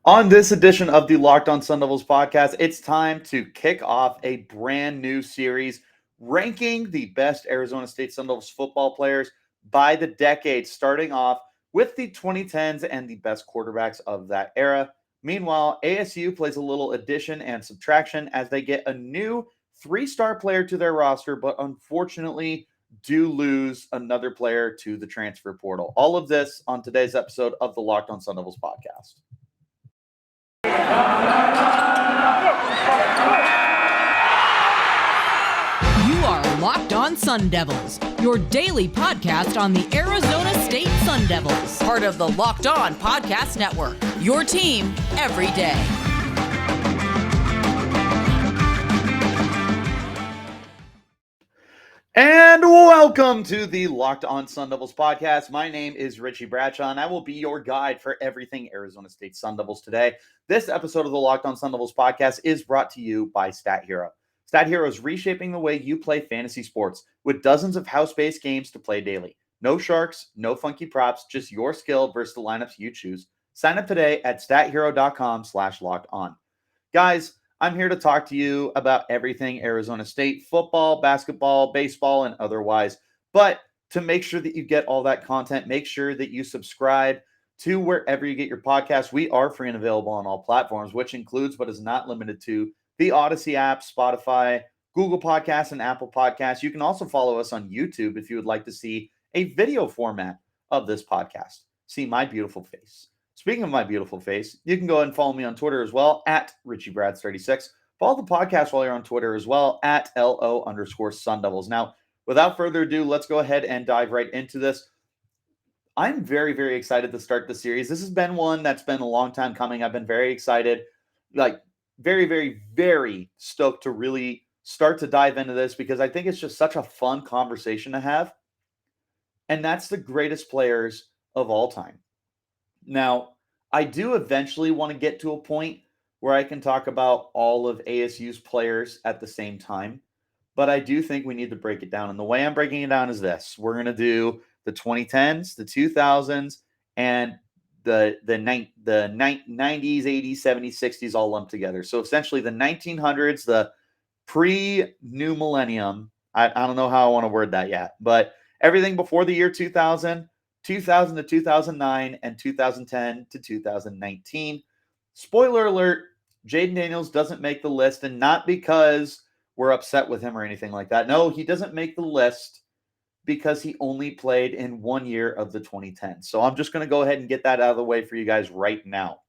On this edition of the Locked On Sun Devils podcast, it's time to kick off a brand new series ranking the best Arizona State Sun Devils football players by the decade, starting off with the 2010s and the best quarterbacks of that era. Meanwhile, ASU plays a little addition and subtraction as they get a new three-star player to their roster, but unfortunately do lose another player to the transfer portal. All of this on today's episode of the Locked On Sun Devils podcast. You are Locked On Sun Devils, your daily podcast on the Arizona State Sun Devils, part of the Locked On Podcast Network, your team every day. And welcome to the Locked On Sun Devils podcast. My name is Richie Bradshaw, and I will be your guide for everything Arizona State Sun Devils today. This episode of the Locked On Sun Devils podcast is brought to you by StatHero. StatHero is reshaping the way you play fantasy sports with dozens of house-based games to play daily. No sharks, no funky props, just your skill versus the lineups you choose. Sign up today at stathero.com/lockedon. Guys, I'm here to talk to you about everything Arizona State football, basketball, baseball, and otherwise. But to make sure that you get all that content, make sure that you subscribe to wherever you get your podcasts. We are free and available on all platforms, which includes but is not limited to the Odyssey app, Spotify, Google Podcasts, and Apple Podcasts. You can also follow us on YouTube if you would like to see a video format of this podcast. See my beautiful face. Speaking of my beautiful face, you can go ahead and follow me on Twitter as well, at RichieBrads36. Follow the podcast while you're on Twitter as well, at LO_Sun Devils. Now, without further ado, let's go ahead and dive right into this. I'm very, very excited to start the series. This has been one that's been a long time coming. I've been very excited, very, very, very stoked to really start to dive into this because I think it's just such a fun conversation to have. And that's the greatest players of all time. Now, I do eventually want to get to a point where I can talk about all of ASU's players at the same time, but I do think we need to break it down. And the way I'm breaking it down is this. We're going to do the 2010s, the 2000s, and the 90s, 80s, 70s, 60s all lumped together. So essentially the 1900s, the pre-new millennium, I don't know how I want to word that yet, but everything before the year 2000, 2000 to 2009, and 2010 to 2019. Spoiler alert, Jade Daniels doesn't make the list, and not because we're upset with him or anything like that. No, he doesn't make the list because he only played in 1 year of the 2010s. So I'm just going to go ahead and get that out of the way for you guys right now.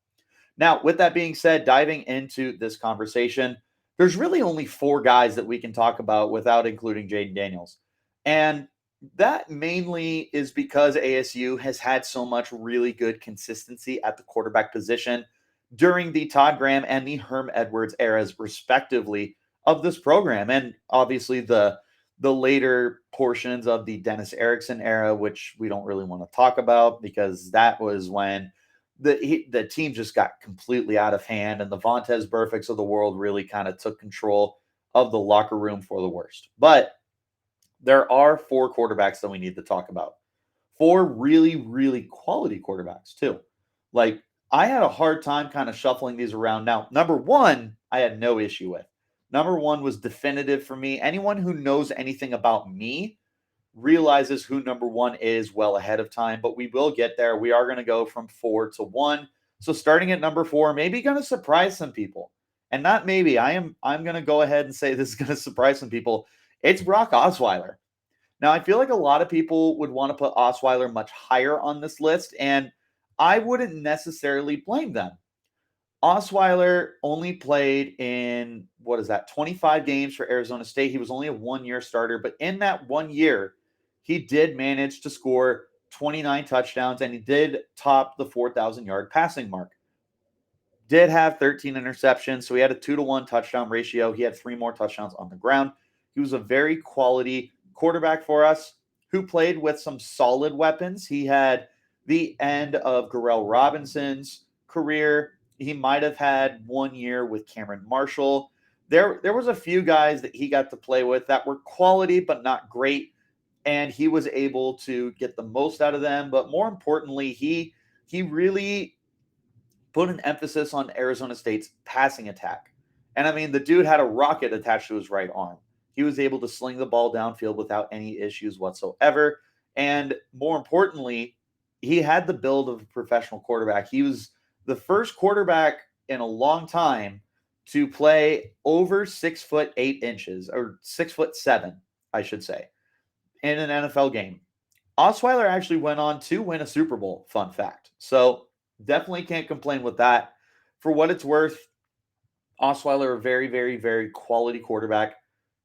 Now, with that being said, diving into this conversation, there's really only four guys that we can talk about without including Jade Daniels. And that mainly is because ASU has had so much really good consistency at the quarterback position during the Todd Graham and the Herm Edwards eras, respectively, of this program. And obviously the later portions of the Dennis Erickson era, which we don't really want to talk about because that was when the team just got completely out of hand and the Vontaze Burficts of the world really kind of took control of the locker room for the worst. But there are four quarterbacks that we need to talk about. Four really, really quality quarterbacks, too. Like, I had a hard time kind of shuffling these around. Now, number one, I had no issue with. Number one was definitive for me. Anyone who knows anything about me realizes who number one is well ahead of time, but we will get there. We are going to go from 4 to 1. So starting at number 4, maybe going to surprise some people. And not maybe, I'm going to go ahead and say this is going to surprise some people. It's Brock Osweiler. Now, I feel like a lot of people would want to put Osweiler much higher on this list, and I wouldn't necessarily blame them. Osweiler only played in, 25 games for Arizona State. He was only a 1-year starter, but in that 1 year, he did manage to score 29 touchdowns, and he did top the 4,000-yard passing mark. Did have 13 interceptions, so he had a 2-to-1 touchdown ratio. He had 3 more touchdowns on the ground. He was a very quality quarterback for us who played with some solid weapons. He had the end of Garrell Robinson's career. He might have had 1 year with Cameron Marshall. There was a few guys that he got to play with that were quality but not great, and he was able to get the most out of them. But more importantly, he really put an emphasis on Arizona State's passing attack. And I mean, the dude had a rocket attached to his right arm. He was able to sling the ball downfield without any issues whatsoever. And more importantly, he had the build of a professional quarterback. He was the first quarterback in a long time to play over 6'8" or 6'7", I should say, in an NFL game. Osweiler actually went on to win a Super Bowl, fun fact. So definitely can't complain with that. For what it's worth, Osweiler, a very, very, very quality quarterback.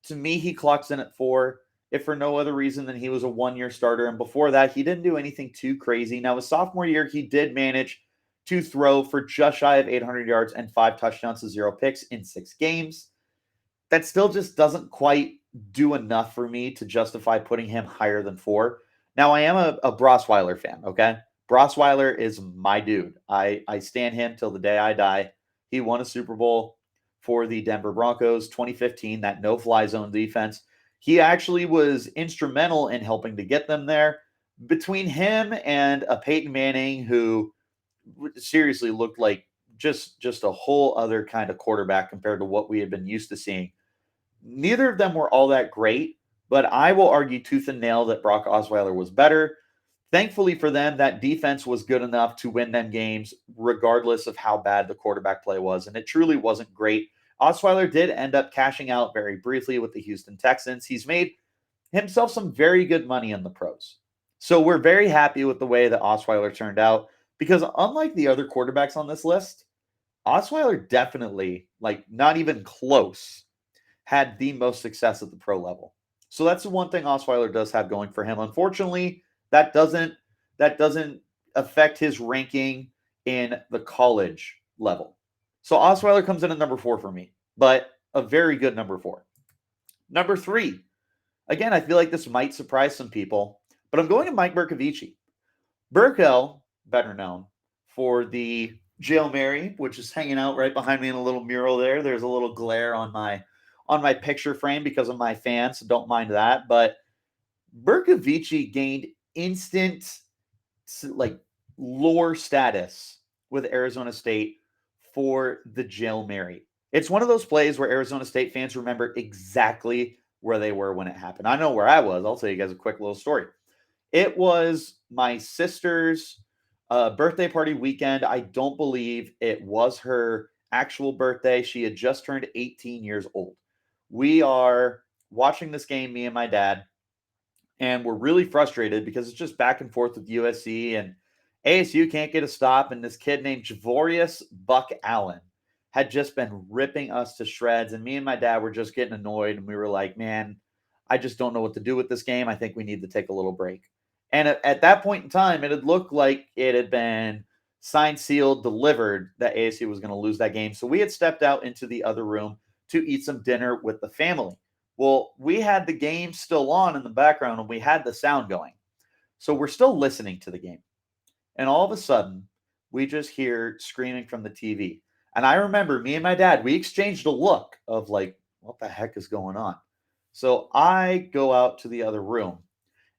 To me, he clocks in at 4, if for no other reason than he was a one-year starter. And before that, he didn't do anything too crazy. Now, his sophomore year, he did manage to throw for just shy of 800 yards and 5 touchdowns to 0 picks in 6 games. That still just doesn't quite do enough for me to justify putting him higher than 4. Now, I am a Brosweiler fan, okay? Brosweiler is my dude. I stand him till the day I die. He won a Super Bowl for the Denver Broncos, 2015, that no-fly zone defense. He actually was instrumental in helping to get them there. Between him and a Peyton Manning, who seriously looked like just a whole other kind of quarterback compared to what we had been used to seeing, neither of them were all that great, but I will argue tooth and nail that Brock Osweiler was better. Thankfully for them, that defense was good enough to win them games, regardless of how bad the quarterback play was, and it truly wasn't great. Osweiler did end up cashing out very briefly with the Houston Texans. He's made himself some very good money in the pros. So we're very happy with the way that Osweiler turned out, because unlike the other quarterbacks on this list, Osweiler definitely, like not even close, had the most success at the pro level. So that's the one thing Osweiler does have going for him. Unfortunately, that doesn't affect his ranking in the college level. So Osweiler comes in at number 4 for me, but a very good number 4. Number 3, again, I feel like this might surprise some people, but I'm going to Mike Berkovici. Berko, better known for the Jail Mary, which is hanging out right behind me in a little mural there. There's a little glare on my picture frame because of my fans, so don't mind that. But Berkovici gained instant like lore status with Arizona State for the Jail Mary. It's one of those plays where Arizona State fans remember exactly where they were when it happened. I know where I was. I'll tell you guys a quick little story. It was my sister's birthday party weekend. I don't believe it was her actual birthday. She had just turned 18 years old. We are watching this game, me and my dad, and we're really frustrated because it's just back and forth with USC, and ASU can't get a stop, and this kid named Javorius Buck Allen had just been ripping us to shreds, and me and my dad were just getting annoyed, and we were like, man, I just don't know what to do with this game. I think we need to take a little break. And at that point in time, it had looked like it had been signed, sealed, delivered that ASU was going to lose that game. So we had stepped out into the other room to eat some dinner with the family. Well, we had the game still on in the background and we had the sound going. So we're still listening to the game. And all of a sudden, we just hear screaming from the TV. And I remember me and my dad, we exchanged a look of like, what the heck is going on? So I go out to the other room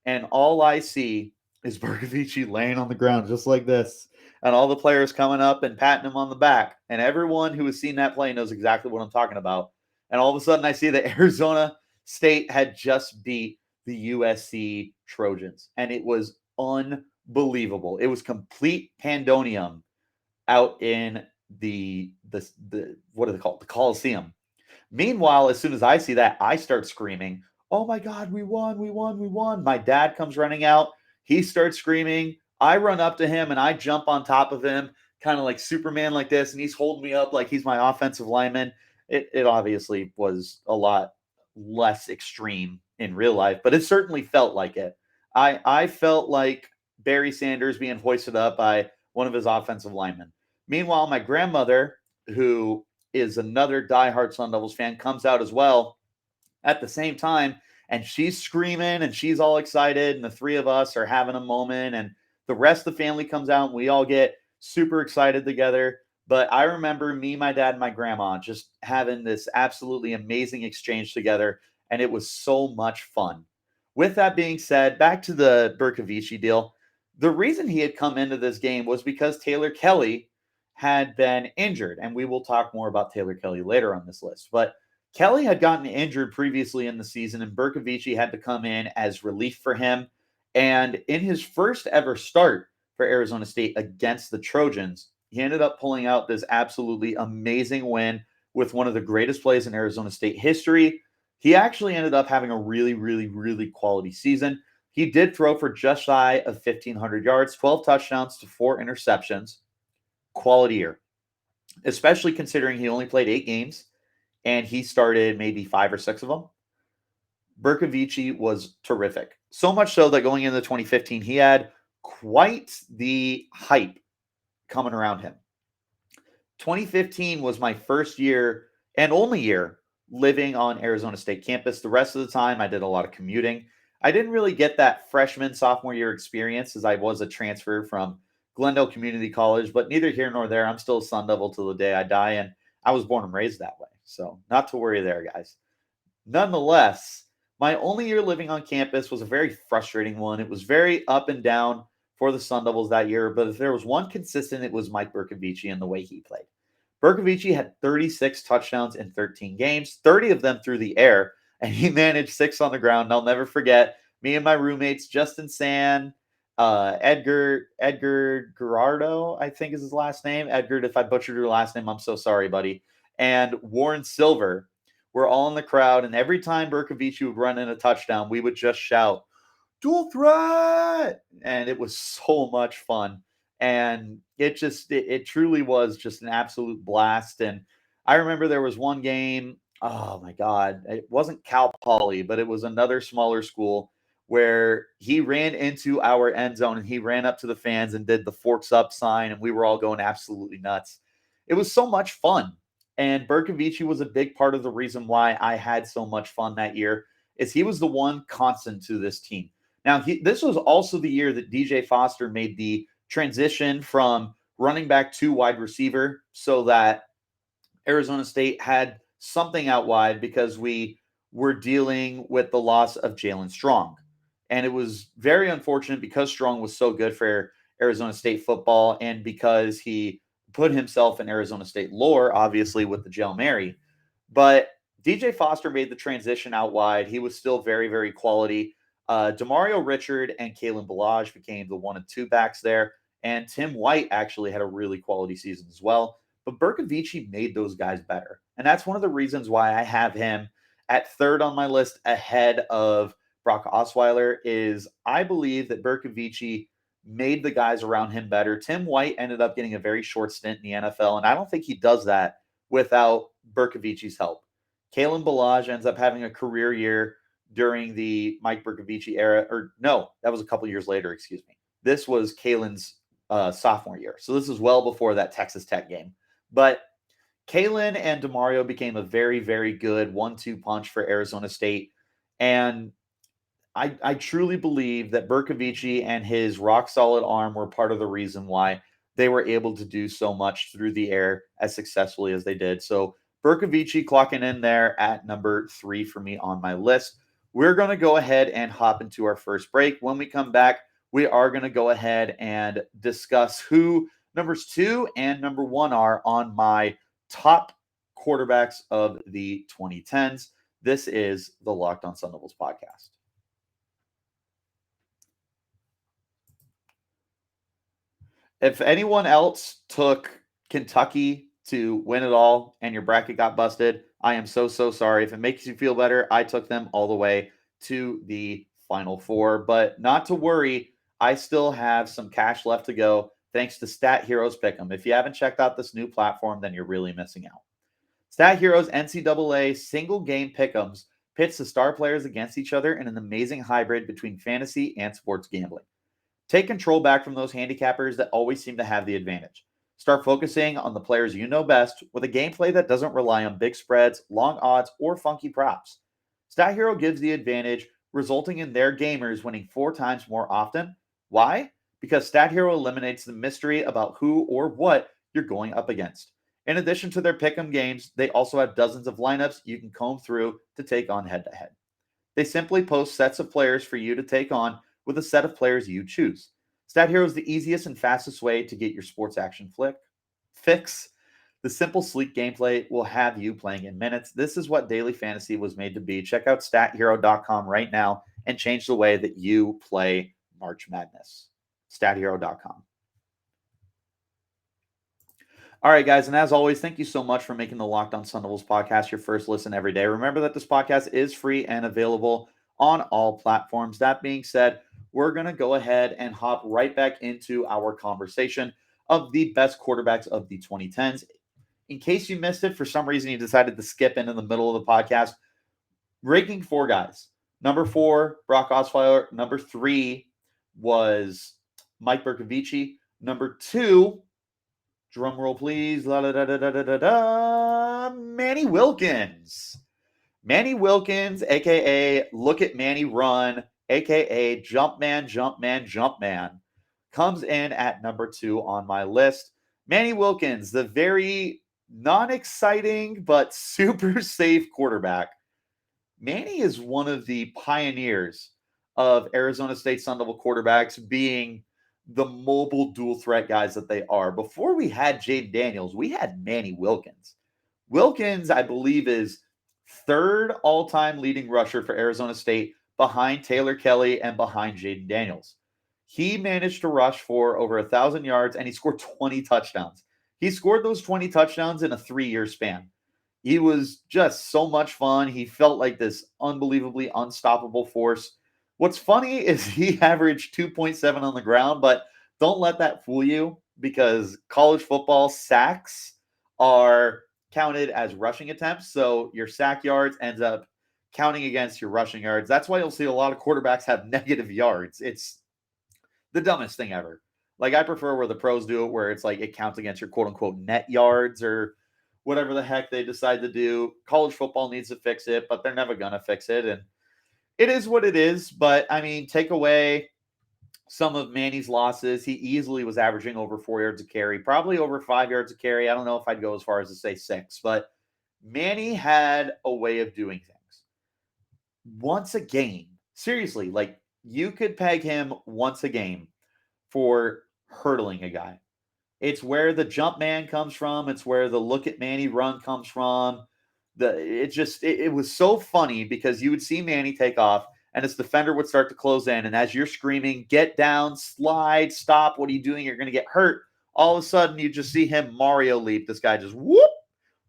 and all I see is Berkovici laying on the ground just like this. And all the players coming up and patting him on the back. And everyone who has seen that play knows exactly what I'm talking about. And all of a sudden, I see that Arizona State had just beat the USC Trojans. And it was unbelievable. It was complete pandemonium out in the what are they called? The Coliseum. Meanwhile, as soon as I see that, I start screaming, oh my God, we won, we won, we won. My dad comes running out. He starts screaming. I run up to him and I jump on top of him, kind of like Superman like this. And he's holding me up like he's my offensive lineman. It obviously was a lot less extreme in real life, but it certainly felt like it. I felt like Barry Sanders being hoisted up by one of his offensive linemen. Meanwhile, my grandmother, who is another diehard Sun Devils fan, comes out as well at the same time, and she's screaming and she's all excited, and the three of us are having a moment, and the rest of the family comes out and we all get super excited together. But I remember me, my dad, and my grandma just having this absolutely amazing exchange together, and it was so much fun. With that being said, back to the Berkovici deal. The reason he had come into this game was because Taylor Kelly had been injured, and we will talk more about Taylor Kelly later on this list. But Kelly had gotten injured previously in the season, and Berkovici had to come in as relief for him. And in his first ever start for Arizona State against the Trojans, he ended up pulling out this absolutely amazing win with one of the greatest plays in Arizona State history. He actually ended up having a really, really, really quality season. He did throw for just shy of 1,500 yards, 12 touchdowns to 4 interceptions. Quality year, especially considering he only played 8 games and he started maybe 5 or 6 of them. Berkovici was terrific. So much so that going into 2015, he had quite the hype coming around him. 2015 was my first year and only year living on Arizona State campus. The rest of the time, I did a lot of commuting. I didn't really get that freshman, sophomore year experience as I was a transfer from Glendale Community College, but neither here nor there. I'm still a Sun Devil till the day I die, and I was born and raised that way. So not to worry there, guys. Nonetheless, my only year living on campus was a very frustrating one. It was very up and down for the Sun Devils that year, but if there was one consistent, it was Mike Berkovici and the way he played. Berkovici had 36 touchdowns in 13 games, 30 of them through the air, and he managed 6 on the ground. And I'll never forget me and my roommates, Justin San, Edgar Gerardo, I think is his last name. Edgar, if I butchered your last name, I'm so sorry, buddy. And Warren Silver were all in the crowd, and every time Berkovici would run in a touchdown, we would just shout, "Dual threat!" And it was so much fun. And it truly was just an absolute blast. And I remember there was one game, oh my God, it wasn't Cal Poly, but it was another smaller school where he ran into our end zone and he ran up to the fans and did the forks up sign, and we were all going absolutely nuts. It was so much fun. And Berkovici was a big part of the reason why I had so much fun that year, is he was the one constant to this team. Now, this was also the year that DJ Foster made the transition from running back to wide receiver, so that Arizona State had something out wide because we were dealing with the loss of Jalen Strong. And it was very unfortunate because Strong was so good for Arizona State football and because he put himself in Arizona State lore, obviously, with the Hail Mary. But DJ Foster made the transition out wide. He was still very, very quality. Demario Richard and Caitlyn Bellage became the 1 and 2 backs there. And Tim White actually had a really quality season as well. But Berkovici made those guys better. And that's one of the reasons why I have him at 3rd on my list ahead of Brock Osweiler, is I believe that Berkovici made the guys around him better. Tim White ended up getting a very short stint in the NFL, and I don't think he does that without Berkovici's help. Caitlyn Bellage ends up having a career year during the Mike Berkovici era, or no, that was a couple years later, excuse me. This was Caitlyn's sophomore year. So this is well before that Texas Tech game. But Caitlyn and Demario became a very, very good 1-2 punch for Arizona State. And I truly believe that Berkovici and his rock-solid arm were part of the reason why they were able to do so much through the air as successfully as they did. So Berkovici clocking in there at number 3 for me on my list. We're going to go ahead and hop into our first break. When we come back, we are going to go ahead and discuss who numbers 2 and number 1 are on my top quarterbacks of the 2010s. This is the Locked On Sun Devils podcast. If anyone else took Kentucky to win it all and your bracket got busted, I am so, so sorry. If it makes you feel better, I took them all the way to the Final Four. But not to worry, I still have some cash left to go thanks to StatHero's Pick'em. If you haven't checked out this new platform, then you're really missing out. StatHero's NCAA single game Pick'ems pits the star players against each other in an amazing hybrid between fantasy and sports gambling. Take control back from those handicappers that always seem to have the advantage. Start focusing on the players you know best with a gameplay that doesn't rely on big spreads, long odds, or funky props. StatHero gives the advantage, resulting in their gamers winning 4 times more often. Why? Because StatHero eliminates the mystery about who or what you're going up against. In addition to their pick'em games, they also have dozens of lineups you can comb through to take on head-to-head. They simply post sets of players for you to take on with a set of players you choose. StatHero is the easiest and fastest way to get your sports action flick fix. The simple, sleek gameplay will have you playing in minutes. This is what daily fantasy was made to be. Check out StatHero.com right now and change the way that you play March Madness. StatHero.com. All right, guys, and as always, thank you so much for making the Locked On Sun Devils podcast your first listen every day. Remember that this podcast is free and available on all platforms. That being said, we're going to go ahead and hop right back into our conversation of the best quarterbacks of the 2010s. In case you missed it, for some reason you decided to skip in the middle of the podcast, ranking 4 guys. Number 4, Brock Osweiler. Number 3 was Mike Berkovici. Number 2, drum roll please, Manny Wilkins. Manny Wilkins, a.k.a. Look at Manny Run, a.k.a. Jumpman, comes in at number 2 on my list. Manny Wilkins, the very non-exciting but super safe quarterback. Manny is one of the pioneers of Arizona State Sun Devil quarterbacks being the mobile dual threat guys that they are. Before we had Jade Daniels, we had Manny Wilkins. Wilkins, I believe, is 3rd all-time leading rusher for Arizona State behind Taylor Kelly and behind Jade Daniels. He managed to rush for over 1,000 yards and he scored 20 touchdowns. He scored those 20 touchdowns in a 3-year span. He was just so much fun. He felt like this unbelievably unstoppable force. What's funny is he averaged 2.7 on the ground, but don't let that fool you because college football sacks are counted as rushing attempts. So your sack yards ends up counting against your rushing yards. That's why you'll see a lot of quarterbacks have negative yards. It's the dumbest thing ever. Like, I prefer where the pros do it, where it's like it counts against your quote unquote net yards or whatever the heck they decide to do. College football needs to fix it, but they're never going to fix it. And it is what it is. But I mean, take away some of Manny's losses. He easily was averaging over 4 yards a carry, probably over 5 yards a carry. I don't know if I'd go as far as to say 6, but Manny had a way of doing things. Once a game, seriously, like you could peg him once a game for hurdling a guy. It's where the jump man comes from. It's where the look at Manny run comes from. It was so funny because you would see Manny take off and his defender would start to close in. And as you're screaming, get down, slide, stop, what are you doing? You're going to get hurt. All of a sudden, you just see him Mario leap. This guy just whoop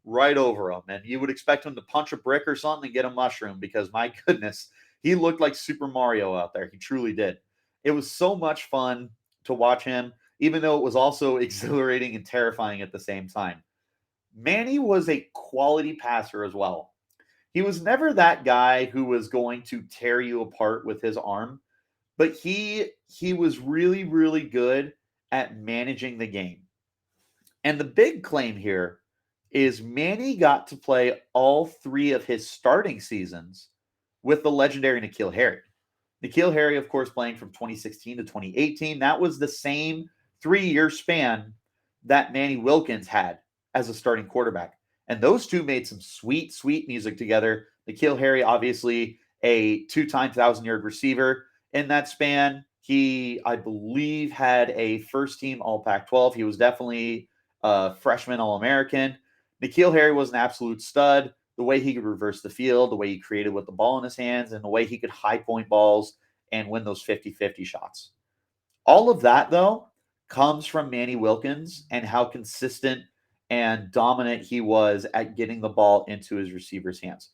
right over him. And you would expect him to punch a brick or something and get a mushroom because, my goodness, he looked like Super Mario out there. He truly did. It was so much fun to watch him, even though it was also exhilarating and terrifying at the same time. Manny was a quality passer as well. He was never that guy who was going to tear you apart with his arm, but he was really, really good at managing the game. And the big claim here is Manny got to play all 3 of his starting seasons with the legendary Nikhil Harry. Nikhil Harry, of course, playing from 2016 to 2018. That was the same 3-year span that Manny Wilkins had as a starting quarterback. And those two made some sweet, sweet music together. Nikhil Harry, obviously a 2-time 1,000-yard receiver in that span. He, I believe, had a first-team All-Pac-12. He was definitely a freshman All-American. Nikhil Harry was an absolute stud. The way he could reverse the field, the way he created with the ball in his hands, and the way he could high-point balls and win those 50-50 shots. All of that, though, comes from Manny Wilkins and how consistent and dominant he was at getting the ball into his receivers' hands.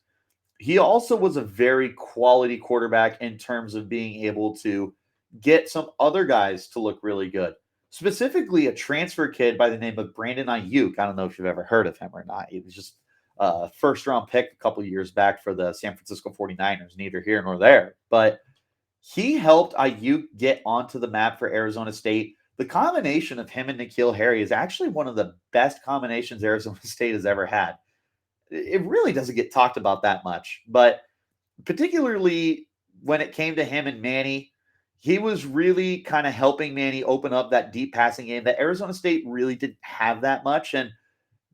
He also was a very quality quarterback in terms of being able to get some other guys to look really good. Specifically, a transfer kid by the name of Brandon Nyuk. I don't know if you've ever heard of him or not. He was just a first-round pick a couple years back for the San Francisco 49ers, neither here nor there. But he helped Ayuk get onto the map for Arizona State. The combination of him and Nikhil Harry is actually one of the best combinations Arizona State has ever had. It really doesn't get talked about that much, but particularly when it came to him and Manny, he was really kind of helping Manny open up that deep passing game that Arizona State really didn't have that much. And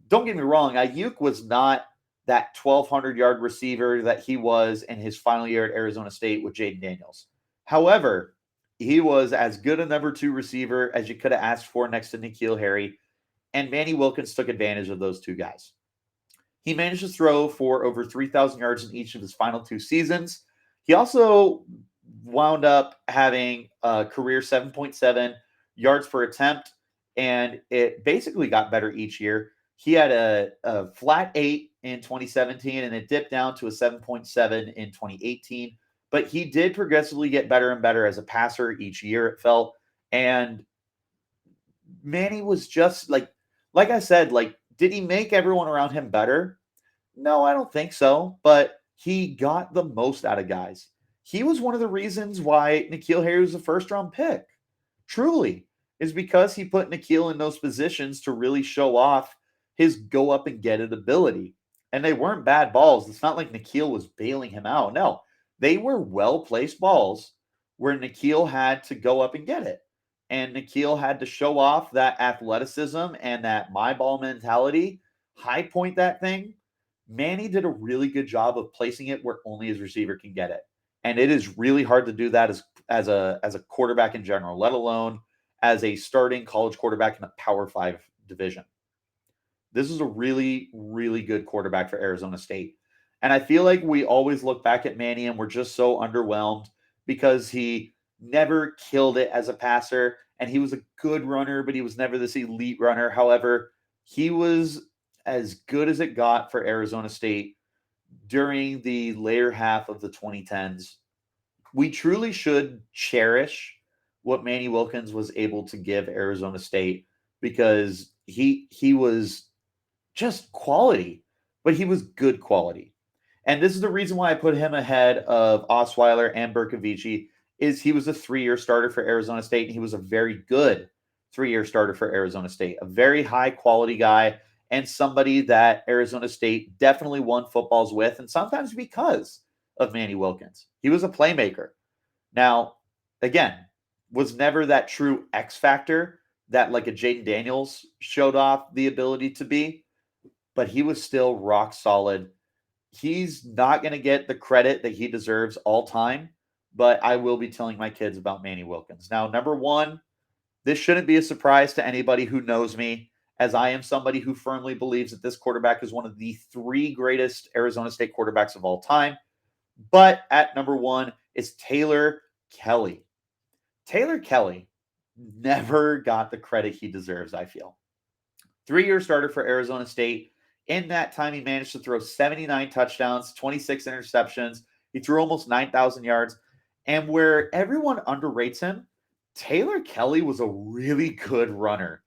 don't get me wrong, Ayuk was not that 1,200-yard receiver that he was in his final year at Arizona State with Jade Daniels. However, he was as good a number 2 receiver as you could have asked for next to Nikhil Harry. and Manny Wilkins took advantage of those two guys. He managed to throw for over 3,000 yards in each of his final 2 seasons. He also wound up having a career 7.7 yards per attempt, and it basically got better each year. He had a flat 8 in 2017, and it dipped down to a 7.7 in 2018. But he did progressively get better and better as a passer each year, it felt. And Manny was just like I said, did he make everyone around him better? No, I don't think so. But he got the most out of guys. He was one of the reasons why Nikhil Harry was a first-round pick. Truly, is because he put Nikhil in those positions to really show off his go up and get it ability. And they weren't bad balls. It's not like Nikhil was bailing him out. No, they were well-placed balls where Nikhil had to go up and get it. And Nikhil had to show off that athleticism and that my ball mentality, high point that thing. Manny did a really good job of placing it where only his receiver can get it. And it is really hard to do that as a quarterback in general, let alone as a starting college quarterback in a Power 5 division. This is a really, really good quarterback for Arizona State. And I feel like we always look back at Manny and we're just so underwhelmed because he never killed it as a passer, and he was a good runner, but he was never this elite runner. However, he was as good as it got for Arizona State during the later half of the 2010s. We truly should cherish what Manny Wilkins was able to give Arizona State because he was just quality, but he was good quality. And this is the reason why I put him ahead of Osweiler and Berkovici is he was a 3-year starter for Arizona State, and he was a very good 3-year starter for Arizona State, a very high quality guy and somebody that Arizona State definitely won footballs with, and sometimes because of Manny Wilkins. He was a playmaker. Now, again, was never that true X factor that like a Jade Daniels showed off the ability to be, but he was still rock solid. He's not going to get the credit that he deserves all time, but I will be telling my kids about Manny Wilkins. Now, number one, this shouldn't be a surprise to anybody who knows me, as I am somebody who firmly believes that this quarterback is one of the 3 greatest Arizona State quarterbacks of all time. But at number 1 is Taylor Kelly. Taylor Kelly never got the credit he deserves, I feel. 3-year starter for Arizona State. In that time, he managed to throw 79 touchdowns, 26 interceptions. He threw almost 9,000 yards. And where everyone underrates him, Taylor Kelly was a really good runner.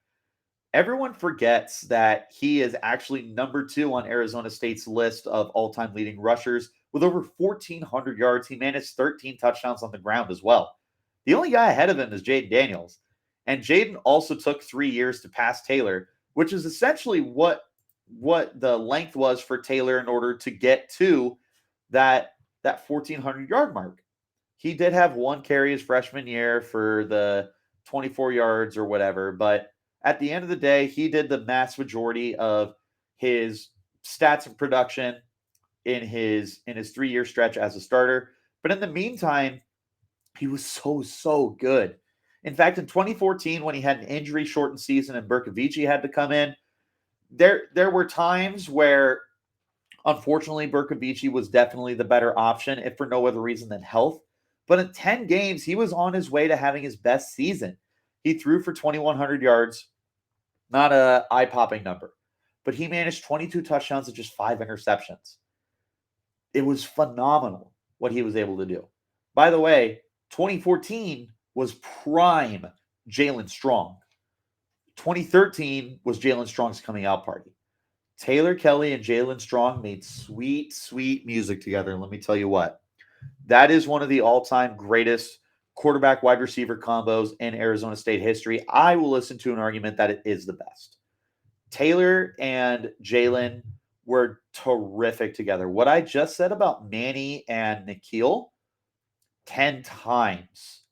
Everyone forgets that he is actually number 2 on Arizona State's list of all-time leading rushers with over 1,400 yards. He managed 13 touchdowns on the ground as well. The only guy ahead of him is Jade Daniels. And Jaden also took 3 years to pass Taylor, which is essentially what the length was for Taylor in order to get to that 1,400-yard mark. He did have 1 carry his freshman year for the 24 yards or whatever, but at the end of the day, he did the mass majority of his stats and production in his 3-year stretch as a starter. But in the meantime, he was so good. In fact, in 2014, when he had an injury-shortened season and Berkovici had to come in, there were times where, unfortunately, Berkovici was definitely the better option, if for no other reason than health. But in 10 games, he was on his way to having his best season. He threw for 2,100 yards, not an eye-popping number, but he managed 22 touchdowns and just 5 interceptions. It was phenomenal what he was able to do. By the way, 2014 was prime Jalen Strong. 2013 was Jalen Strong's coming out party. Taylor Kelly and Jalen Strong made sweet, sweet music together. And let me tell you what, that is one of the all-time greatest quarterback wide receiver combos in Arizona State history. I will listen to an argument that it is the best. Taylor and Jalen were terrific together. What I just said about Manny and Nikhil, 10 times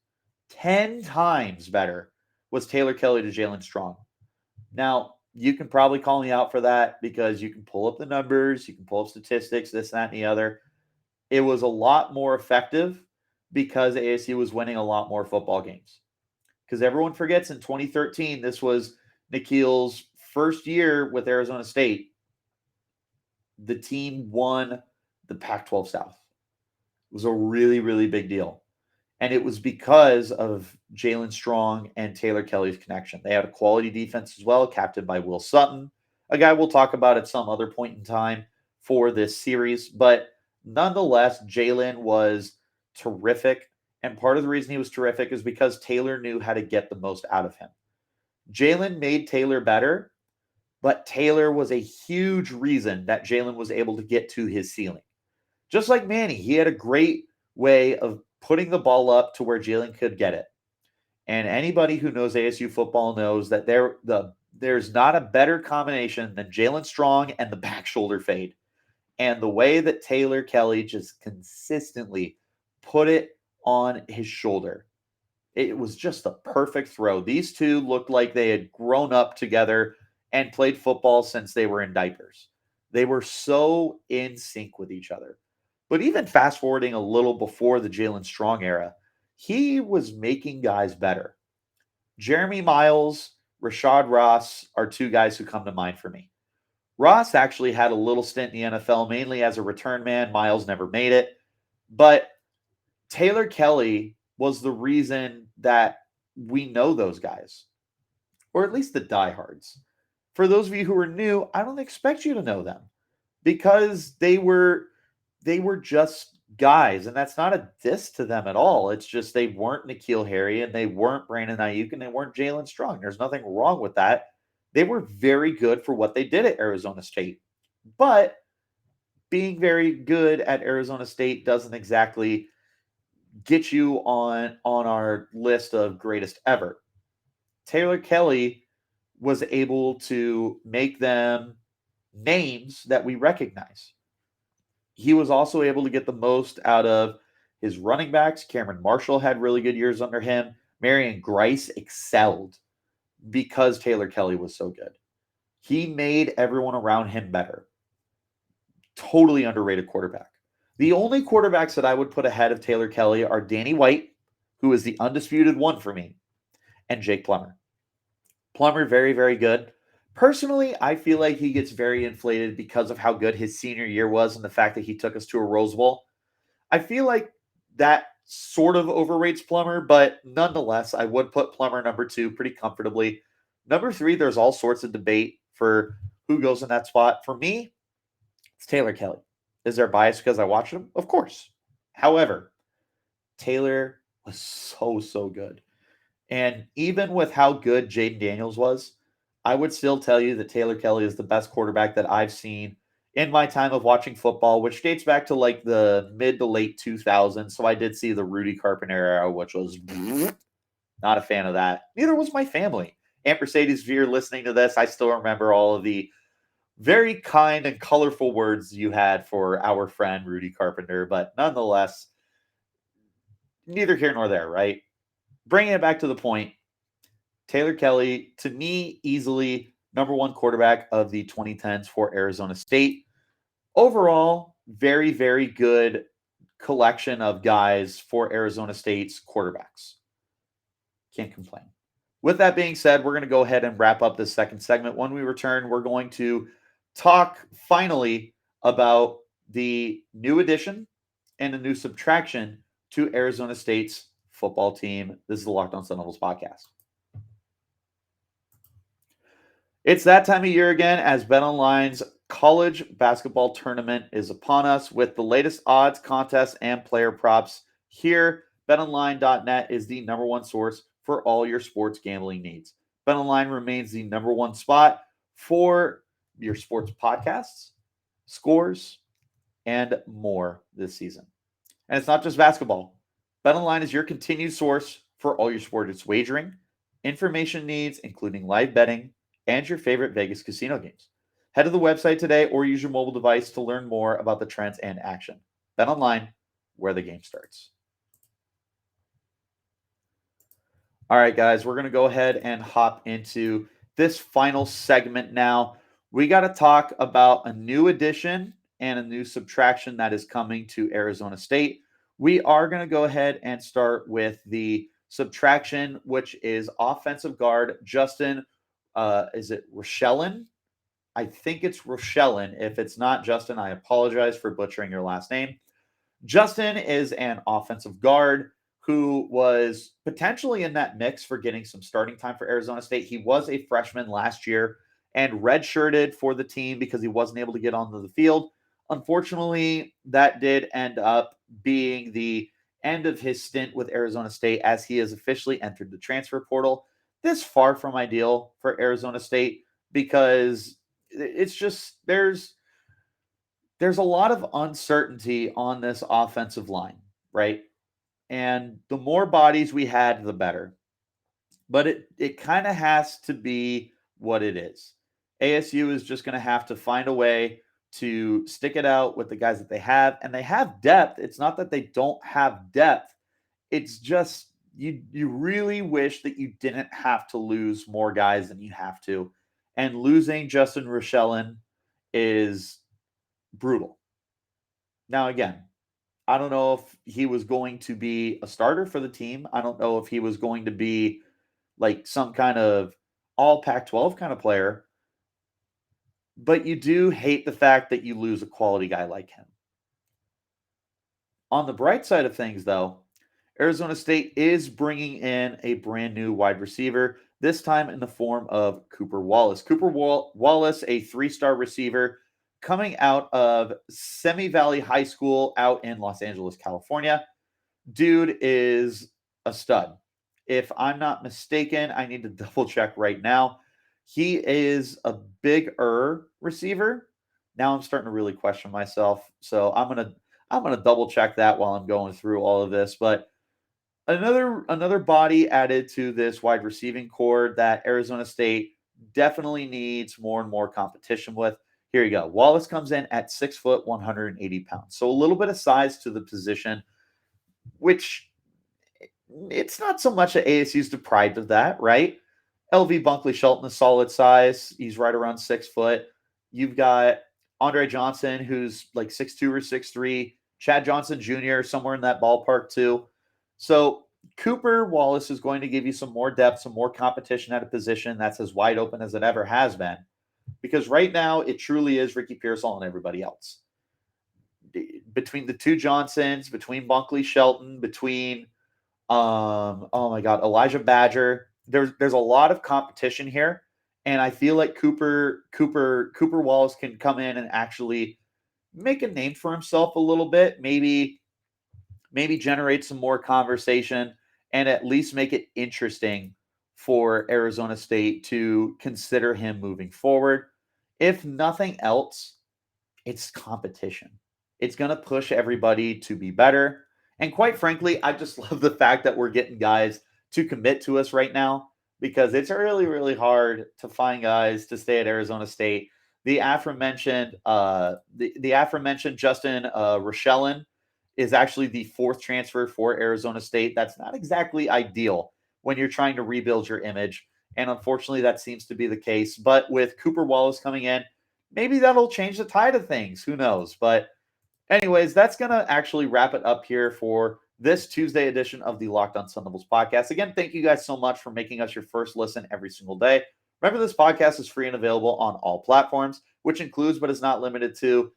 better was Taylor Kelly to Jalen Strong. Now, you can probably call me out for that because you can pull up the numbers, you can pull up statistics, this, that, and the other. It was a lot more effective because ASU was winning a lot more football games. Because everyone forgets in 2013, this was Nikhil's first year with Arizona State, the team won the Pac-12 South. It was a really, really big deal. And it was because of Jalen Strong and Taylor Kelly's connection. They had a quality defense as well, captained by Will Sutton, a guy we'll talk about at some other point in time for this series. But nonetheless, Jalen was terrific. And part of the reason he was terrific is because Taylor knew how to get the most out of him. Jalen made Taylor better, but Taylor was a huge reason that Jalen was able to get to his ceiling. Just like Manny, he had a great way of putting the ball up to where Jalen could get it. And anybody who knows ASU football knows that there's not a better combination than Jalen Strong and the back shoulder fade. And the way that Taylor Kelly just consistently put it on his shoulder, it was just the perfect throw. These two looked like they had grown up together and played football since they were in diapers. They were so in sync with each other. But even fast forwarding a little before the Jalen Strong era, he was making guys better. Jeremy Miles, Rashad Ross are two guys who come to mind for me. Ross actually had a little stint in the NFL, mainly as a return man. Miles never made it. But Taylor Kelly was the reason that we know those guys, or at least the diehards. For those of you who are new, I don't expect you to know them because they were just guys, and that's not a diss to them at all. It's just they weren't Nikhil Harry, and they weren't Brandon Nyuk, and they weren't Jalen Strong. There's nothing wrong with that. They were very good for what they did at Arizona State. But being very good at Arizona State doesn't exactly get you on our list of greatest ever. Taylor Kelly was able to make them names that we recognize. He was also able to get the most out of his running backs. Cameron Marshall had really good years under him. Marion Grice excelled because Taylor Kelly was so good. He made everyone around him better. Totally underrated quarterback. The only quarterbacks that I would put ahead of Taylor Kelly are Danny White, who is the undisputed one for me, and Jake Plummer. Plummer, very, very good. Personally, I feel like he gets very inflated because of how good his senior year was and the fact that he took us to a Rose Bowl. I feel like that sort of overrates Plummer, but nonetheless, I would put Plummer number 2 pretty comfortably. Number 3, there's all sorts of debate for who goes in that spot. For me, it's Taylor Kelly. Is there bias because I watched him? Of course. However, Taylor was so good. And even with how good Jade Daniels was, I would still tell you that Taylor Kelly is the best quarterback that I've seen in my time of watching football, which dates back to like the mid to late 2000s. So I did see the Rudy Carpenter era, which was not a fan of that. Neither was my family. Aunt Mercedes, if you're listening to this, I still remember all of the very kind and colorful words you had for our friend Rudy Carpenter. But nonetheless, neither here nor there, right? Bringing it back to the point, Taylor Kelly, to me, easily number 1 quarterback of the 2010s for Arizona State. Overall, very, very good collection of guys for Arizona State's quarterbacks. Can't complain. With that being said, we're going to go ahead and wrap up this second segment. When we return, we're going to talk finally about the new addition and a new subtraction to Arizona State's football team. This is the Locked On Sun Devils podcast. It's that time of year again as BetOnline's college basketball tournament is upon us with the latest odds, contests, and player props. Here, BetOnline.net is the number 1 source for all your sports gambling needs. BetOnline remains the number 1 spot for your sports podcasts, scores, and more this season. And it's not just basketball. BetOnline is your continued source for all your sports wagering, information needs, including live betting, and your favorite Vegas casino games. Head to the website today or use your mobile device to learn more about the trends and action. BetOnline, where the game starts. All right, guys, we're going to go ahead and hop into this final segment now. We got to talk about a new addition and a new subtraction that is coming to Arizona State. We are going to go ahead and start with the subtraction, which is offensive guard Justin Is it Rochelin? I think it's Rochelin. If it's not Justin, I apologize for butchering your last name. Justin is an offensive guard who was potentially in that mix for getting some starting time for Arizona State. He was a freshman last year and redshirted for the team because he wasn't able to get onto the field. Unfortunately, that did end up being the end of his stint with Arizona State as he has officially entered the transfer portal. This far from ideal for Arizona State because it's just there's a lot of uncertainty on this offensive line, right? And the more bodies we had, the better. But it kind of has to be what it is. ASU is just going to have to find a way to stick it out with the guys that they have, and they have depth. It's not that they don't have depth. It's just you really wish that you didn't have to lose more guys than you have to. And losing Justin Rochelin is brutal. Now, again, I don't know if he was going to be a starter for the team. I don't know if he was going to be like some kind of all Pac-12 kind of player. But you do hate the fact that you lose a quality guy like him. On the bright side of things, though, Arizona State is bringing in a brand new wide receiver, this time in the form of Cooper Wallace. Cooper Wallace, a 3-star receiver coming out of Semi Valley High School out in Los Angeles, California. Dude is a stud. If I'm not mistaken, I need to double check right now. He is a bigger receiver. Now I'm starting to really question myself. So I'm gonna double check that while I'm going through all of this. But another body added to this wide receiving core that Arizona State definitely needs more and more competition with. Here you go. Wallace comes in at 6 foot, 180 pounds. So a little bit of size to the position, which it's not so much that ASU's deprived of that, right? LV Bunkley Shelton is solid size. He's right around 6 foot. You've got Andre Johnson, who's like 6'2 or 6'3. Chad Johnson Jr., somewhere in that ballpark too. So Cooper Wallace is going to give you some more depth, some more competition at a position that's as wide open as it ever has been. Because right now, it truly is Ricky Pearsall and everybody else. Between the two Johnsons, between Bunkley Shelton, between Elijah Badger, there's a lot of competition here. And I feel like Cooper Wallace can come in and actually make a name for himself a little bit, maybe generate some more conversation and at least make it interesting for Arizona State to consider him moving forward. If nothing else, it's competition. It's going to push everybody to be better. And quite frankly, I just love the fact that we're getting guys to commit to us right now because it's really, really hard to find guys to stay at Arizona State. The aforementioned Justin Rochelin is actually the 4th transfer for Arizona State. That's not exactly ideal when you're trying to rebuild your image. And unfortunately, that seems to be the case. But with Cooper Wallace coming in, maybe that'll change the tide of things. Who knows? But anyways, that's going to actually wrap it up here for this Tuesday edition of the Locked On Sun Devils podcast. Again, thank you guys so much for making us your first listen every single day. Remember, this podcast is free and available on all platforms, which includes but is not limited to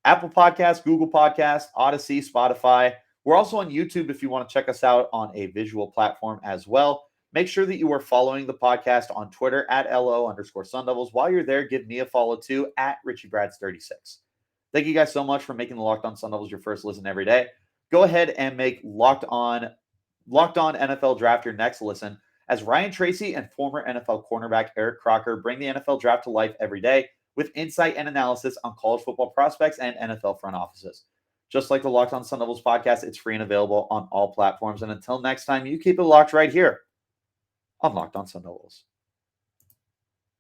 Apple Podcasts, Google Podcasts, Odyssey, Spotify. We're also on YouTube if you want to check us out on a visual platform as well. Make sure that you are following the podcast on Twitter at @LO_Sun Devils. While you're there, give me a follow too at Richie Brads36. Thank you guys so much for making the Locked On Sun Devils your first listen every day. Go ahead and make Locked On NFL Draft your next listen as Ryan Tracy and former NFL cornerback Eric Crocker bring the NFL Draft to life every day with insight and analysis on college football prospects and NFL front offices. Just like the Locked On Sun Devils podcast, it's free and available on all platforms. And until next time, you keep it locked right here on Locked On Sun Devils.